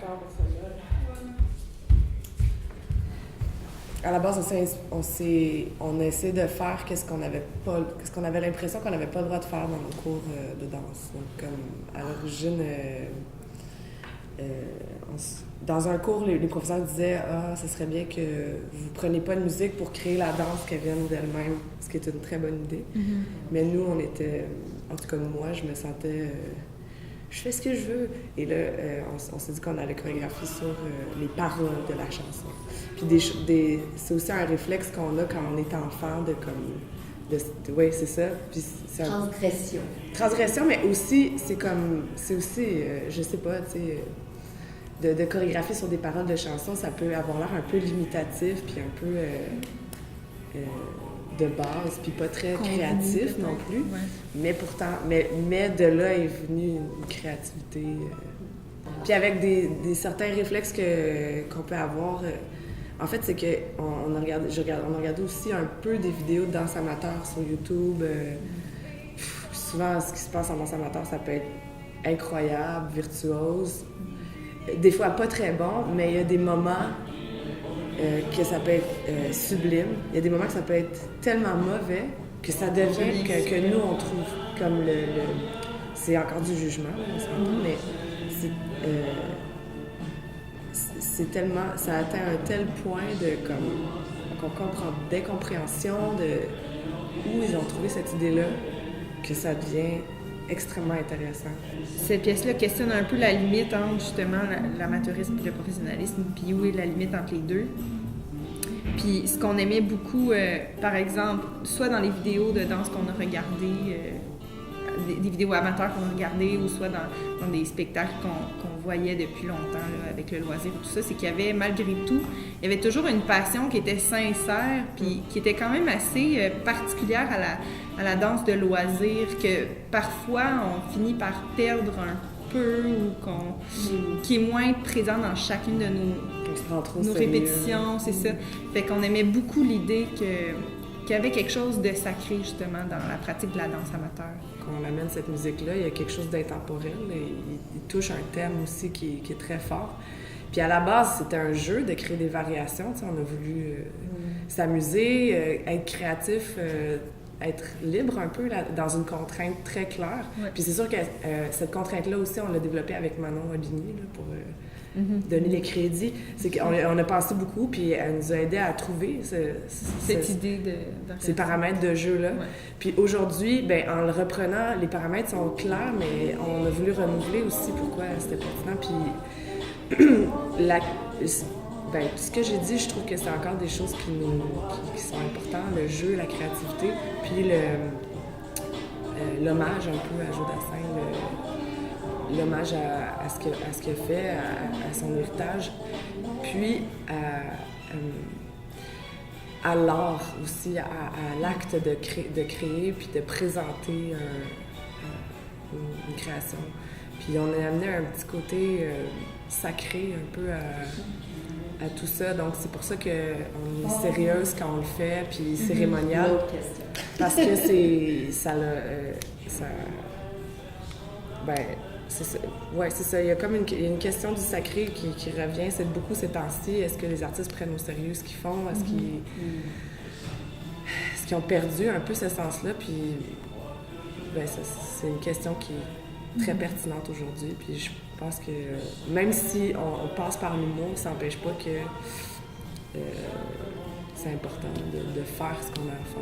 d'accord pour celle-là. À la base, on essaie de faire qu'est-ce qu'on avait l'impression qu'on n'avait pas le droit de faire dans nos cours de danse. Donc, comme à l'origine, dans un cours, les professeurs disaient « Ah, ce serait bien que vous ne preniez pas de musique pour créer la danse qu'elle vienne d'elle-même », ce qui est une très bonne idée. Mm-hmm. Mais nous, on était... En tout cas, moi, je me sentais... je fais ce que je veux. Et là, on s'est dit qu'on allait chorégraphier sur les paroles de la chanson. Puis c'est aussi un réflexe qu'on a quand on est enfant oui, c'est ça. Puis transgression. Transgression, mais aussi, je sais pas, tu sais... De chorégraphier sur des paroles de chansons, ça peut avoir l'air un peu limitatif, puis un peu de base, puis pas très créatif non plus. Ouais. Mais pourtant, mais de là est venue une créativité. Puis avec des certains réflexes qu'on peut avoir. En fait, c'est qu'on a regardé aussi un peu des vidéos de danse amateur sur YouTube. Souvent, ce qui se passe en danse amateur, ça peut être incroyable, virtuose. Des fois pas très bon, mais il y a des moments que ça peut être sublime. Il y a des moments que ça peut être tellement mauvais que ça devient que nous, on trouve comme c'est encore du jugement, on s'entend, mais c'est tellement... Ça atteint un tel point qu'on comprend d'incompréhension de où ils ont trouvé cette idée-là que ça devient extrêmement intéressant. Cette pièce-là questionne un peu la limite entre, justement, l'amateurisme et le professionnalisme, puis où est la limite entre les deux. Puis ce qu'on aimait beaucoup, par exemple, soit dans les vidéos de danse qu'on a regardées, des vidéos amateurs qu'on a regardées, ou soit dans des spectacles qu'on voyait depuis longtemps là, avec le loisir et tout ça, c'est qu'il y avait, malgré tout, il y avait toujours une passion qui était sincère, puis qui était quand même assez particulière à la danse de loisir, que parfois on finit par perdre un peu, ou qui est moins présent dans chacune de nos répétitions, c'est ça. Fait qu'on aimait beaucoup l'idée qu'il y avait quelque chose de sacré, justement, dans la pratique de la danse amateur. Quand on amène cette musique-là, il y a quelque chose d'intemporel. Il touche un thème aussi qui est très fort. Puis à la base, c'était un jeu de créer des variations. Tu sais, on a voulu s'amuser, être créatif, être libre un peu là, dans une contrainte très claire. Ouais. Puis c'est sûr que cette contrainte-là aussi, on l'a développée avec Manon Oligny là, pour donner les crédits. C'est qu'on a pensé beaucoup, puis elle nous a aidé à trouver cette idée ces paramètres de jeu-là. Ouais. Puis aujourd'hui, en le reprenant, les paramètres sont clairs, mais on a voulu renouveler aussi pourquoi c'était pertinent. Puis ce que j'ai dit, je trouve que c'est encore des choses qui sont importantes, le jeu, la créativité, puis l'hommage un peu à Joe Dassin, l'hommage à ce qu'il fait, à son héritage, puis à l'art aussi, à l'acte de créer, puis de présenter une création. Puis on a amené un petit côté sacré un peu à tout ça. Donc, c'est pour ça qu'on est sérieuse quand on le fait, puis cérémonial. Parce que c'est ça. C'est ça. Ouais, c'est ça. Il y a comme une question du sacré qui revient. C'est beaucoup ces temps-ci. Est-ce que les artistes prennent au sérieux ce qu'ils font? Est-ce qu'ils ont perdu un peu ce sens-là? Puis, c'est une question qui est très pertinente aujourd'hui. Puis, je pense que même si on passe par l'humour, ça n'empêche pas que c'est important de faire ce qu'on a à faire.